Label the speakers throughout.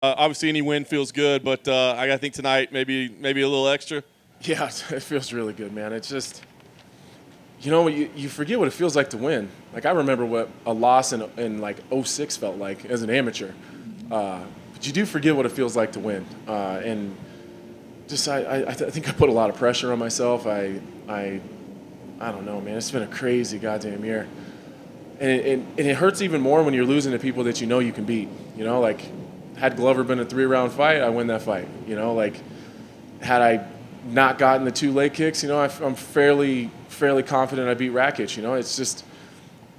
Speaker 1: Obviously, any win feels good, but I gotta think tonight maybe a little extra.
Speaker 2: Yeah, it feels really good, man. It's just, you forget what it feels like to win. Like, I remember what a loss in like '06 felt like as an amateur. But you do forget what it feels like to win. And just, I think I put a lot of pressure on myself. I don't know, man. It's been a crazy goddamn year. And it hurts even more when you're losing to people that you can beat. Like, had Glover been a 3-round fight, I win that fight. Like, had I not gotten the 2 leg kicks, I'm fairly confident I beat Rakic. It's just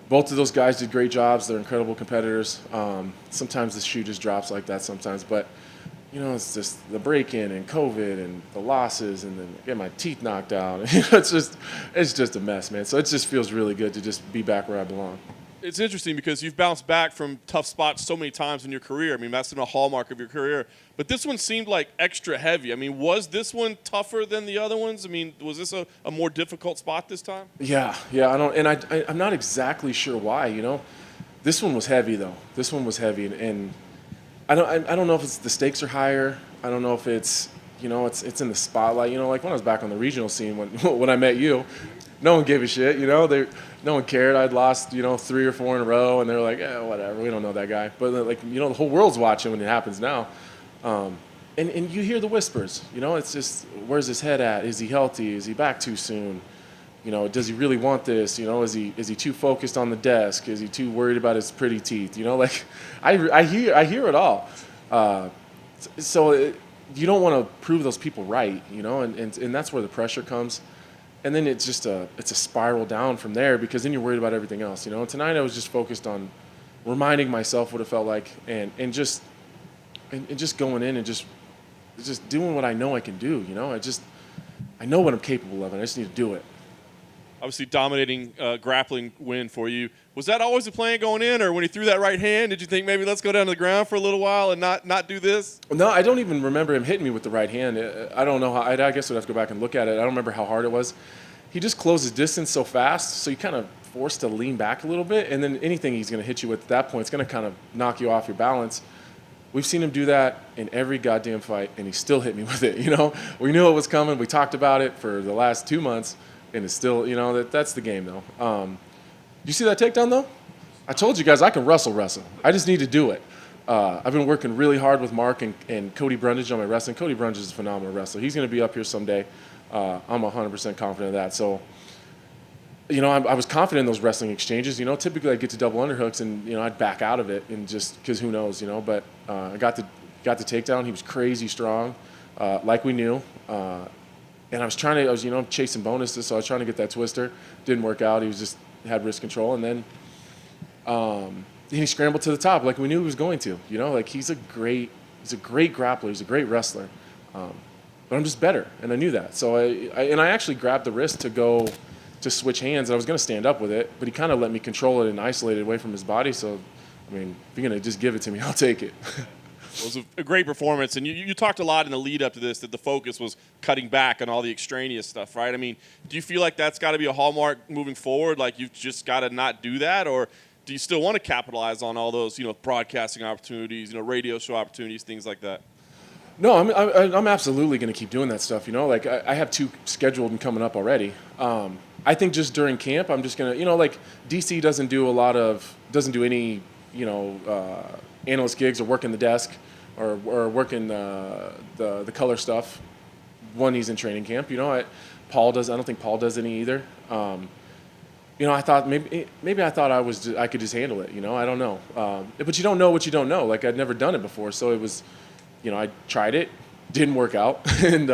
Speaker 2: both of those guys did great jobs. They're incredible competitors. Sometimes the shoe just drops like that sometimes, but it's just the break-in and COVID and the losses and then get my teeth knocked out. It's just a mess, man. So it just feels really good to just be back where I belong.
Speaker 1: It's interesting because you've bounced back from tough spots so many times in your career. I mean, that's been a hallmark of your career. But this one seemed like extra heavy. I mean, was this one tougher than the other ones? I mean, was this a more difficult spot this time?
Speaker 2: Yeah. I don't, and I'm not exactly sure why. This one was heavy though. This one was heavy, and I don't know if it's the stakes are higher. I don't know if it's it's in the spotlight. Like when I was back on the regional scene when when I met you, no one gave a shit. No one cared. I'd lost 3 or 4 in a row, and they were like, whatever. We don't know that guy. But like the whole world's watching when it happens now. And you hear the whispers. It's just, where's his head at? Is he healthy? Is he back too soon? Does he really want this? Is he too focused on the desk? Is he too worried about his pretty teeth? Like I hear it all. You don't want to prove those people right, and that's where the pressure comes. And then it's a spiral down from there because then you're worried about everything else, And tonight I was just focused on reminding myself what it felt like and just going in and just doing what I know I can do, I know what I'm capable of and I just need to do it.
Speaker 1: Obviously, dominating grappling win for you. Was that always the plan going in, or when he threw that right hand, did you think maybe let's go down to the ground for a little while and not do this?
Speaker 2: No, I don't even remember him hitting me with the right hand. I don't know how. I guess I'd have to go back and look at it. I don't remember how hard it was. He just closed his distance so fast, so you kind of forced to lean back a little bit, and then anything he's going to hit you with at that point, it's going to kind of knock you off your balance. We've seen him do that in every goddamn fight, and he still hit me with it. We knew it was coming. We talked about it for the last 2 months. And it's still, that's the game, though. You see that takedown, though? I told you guys I can wrestle. I just need to do it. I've been working really hard with Mark and Cody Brundage on my wrestling. Cody Brundage is a phenomenal wrestler. He's going to be up here someday. I'm 100% confident of that. So, I was confident in those wrestling exchanges. Typically I get to double underhooks and, I'd back out of it and just because who knows, But I got the takedown. He was crazy strong, like we knew. And I was chasing bonuses, so I was trying to get that twister. Didn't work out. He had wrist control, and then he scrambled to the top like we knew he was going to. Like he's a great grappler. He's a great wrestler. But I'm just better, and I knew that. So I actually grabbed the wrist to go to switch hands, and I was going to stand up with it, but he kind of let me control it and isolate it away from his body. So, if you're going to just give it to me, I'll take it.
Speaker 1: It was a great performance, and you talked a lot in the lead up to this that the focus was cutting back on all the extraneous stuff, right? I mean, do you feel like that's got to be a hallmark moving forward? Like you've just got to not do that, or do you still want to capitalize on all those, broadcasting opportunities, radio show opportunities, things like that?
Speaker 2: No, I'm absolutely going to keep doing that stuff. Like I have 2 scheduled and coming up already. I think just during camp, I'm just going to, like DC doesn't do any, analyst gigs or working the desk or working the color stuff when he's in training camp. Paul does. I don't think Paul does any either. I thought maybe I thought I could just handle it. I don't know. But you don't know what you don't know. Like I'd never done it before, so it was, I tried it, didn't work out, and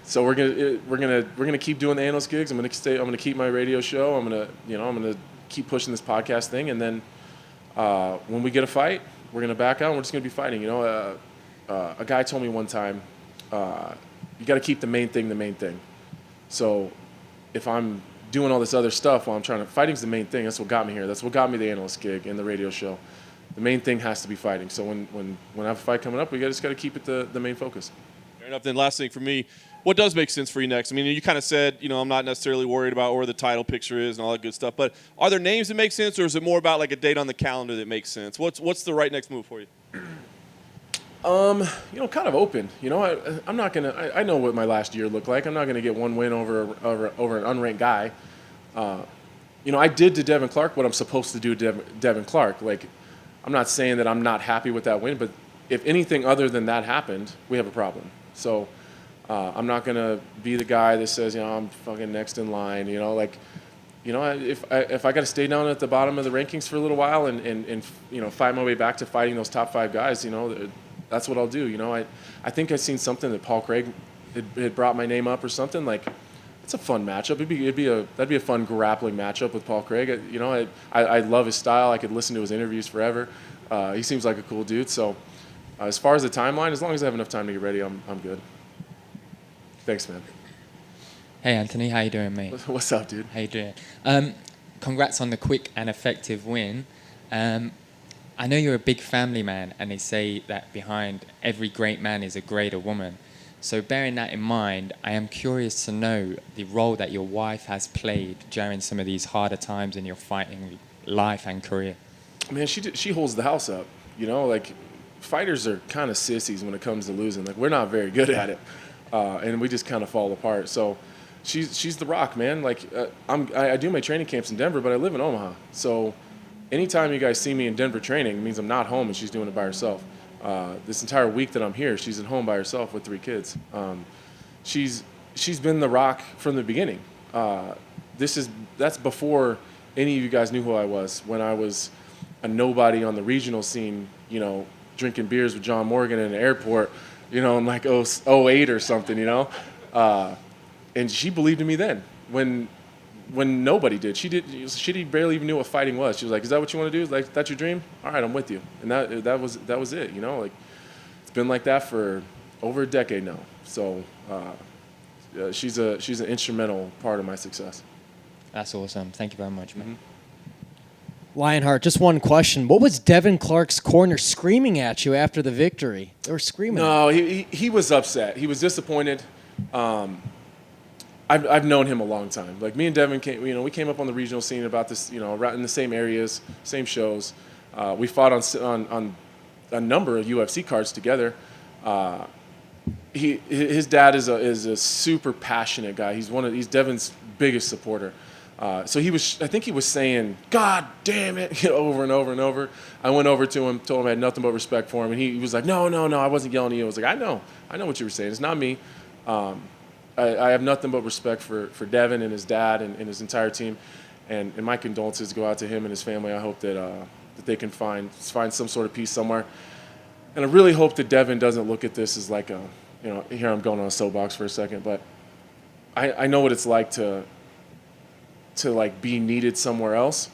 Speaker 2: so we're gonna keep doing the analyst gigs. I'm gonna keep my radio show. I'm gonna keep pushing this podcast thing, and then when we get a fight, we're going to back out and we're just going to be fighting. A guy told me one time, you got to keep the main thing. So if I'm doing all this other stuff while I'm fighting's the main thing. That's what got me here. That's what got me the analyst gig and the radio show. The main thing has to be fighting. So when I have a fight coming up, we just got to keep it the main focus.
Speaker 1: Fair enough. Then last thing for me, what does make sense for you next? I mean, you kind of said, I'm not necessarily worried about where the title picture is and all that good stuff, but are there names that make sense, or is it more about like a date on the calendar that makes sense? What's the right next move for you?
Speaker 2: Kind of open. I'm not gonna. I know what my last year looked like. I'm not gonna get one win over an unranked guy. I did to Devin Clark what I'm supposed to do to Devin Clark. Like, I'm not saying that I'm not happy with that win, but if anything other than that happened, we have a problem. So I'm not gonna be the guy that says, I'm fucking next in line. If I got to stay down at the bottom of the rankings for a little while and fight my way back to fighting those top 5 guys, that's what I'll do. I think I've seen something that Paul Craig had brought my name up or something. Like, it's a fun matchup. That'd be a fun grappling matchup with Paul Craig. I love his style. I could listen to his interviews forever. He seems like a cool dude. So as far as the timeline, as long as I have enough time to get ready, I'm good. Thanks, man.
Speaker 3: Hey Anthony, how you doing, mate?
Speaker 2: What's up, dude?
Speaker 3: How you doing? Congrats on the quick and effective win. I know you're a big family man, and they say that behind every great man is a greater woman. So bearing that in mind, I am curious to know the role that your wife has played during some of these harder times in your fighting life and career.
Speaker 2: Man, she holds the house up. Like, fighters are kind of sissies when it comes to losing. Like, we're not very good at it, and we just kind of fall apart. So she's the rock, man. Like, I do my training camps in Denver, but I live in Omaha. So anytime you guys see me in Denver training, it means I'm not home and she's doing it by herself. This entire week that I'm here, she's at home by herself with 3 kids. She's been the rock from the beginning. That's before any of you guys knew who I was. When I was a nobody on the regional scene, drinking beers with John Morgan in an airport, in like 08 or something, and she believed in me then when nobody did. She barely even knew what fighting was. She was like, "Is that what you want to do? Like, that's your dream? All right, I'm with you." And that was it. Like, it's been like that for over a decade now. So she's an instrumental part of my success.
Speaker 3: That's awesome. Thank you very much, man.
Speaker 2: Mm-hmm.
Speaker 4: Lionheart, just one question. What was Devin Clark's corner screaming at you after the victory? They were screaming.
Speaker 2: No, he was upset. He was disappointed. I've known him a long time. Like, me and Devin we came up on the regional scene about this, right in the same areas, same shows. We fought on a number of UFC cards together. His dad is a super passionate guy. He's Devin's biggest supporter. So I think he was saying, "God damn it," over and over and over. I went over to him, told him I had nothing but respect for him, and he was like, "No, I wasn't yelling at you." I was like, I know what you were saying. It's not me. I have nothing but respect for Devin and his dad and his entire team, and my condolences go out to him and his family. I hope that they can find some sort of peace somewhere, and I really hope that Devin doesn't look at this as like here I'm going on a soapbox for a second, but I know what it's like to like be needed somewhere else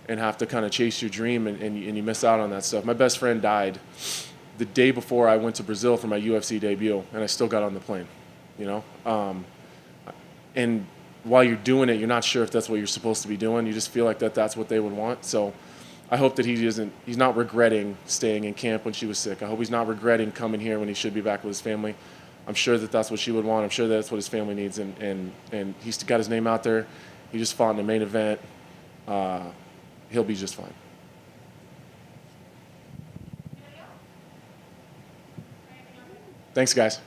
Speaker 2: and have to kind of chase your dream and you miss out on that stuff. My best friend died the day before I went to Brazil for my UFC debut, and I still got on the plane. And while you're doing it, you're not sure if that's what you're supposed to be doing. You just feel like that's what they would want. So I hope that he's not regretting staying in camp when she was sick. I hope he's not regretting coming here when he should be back with his family. I'm sure that that's what she would want. I'm sure that's what his family needs. And he's got his name out there. He just fought in the main event. He'll be just fine. Thanks, guys.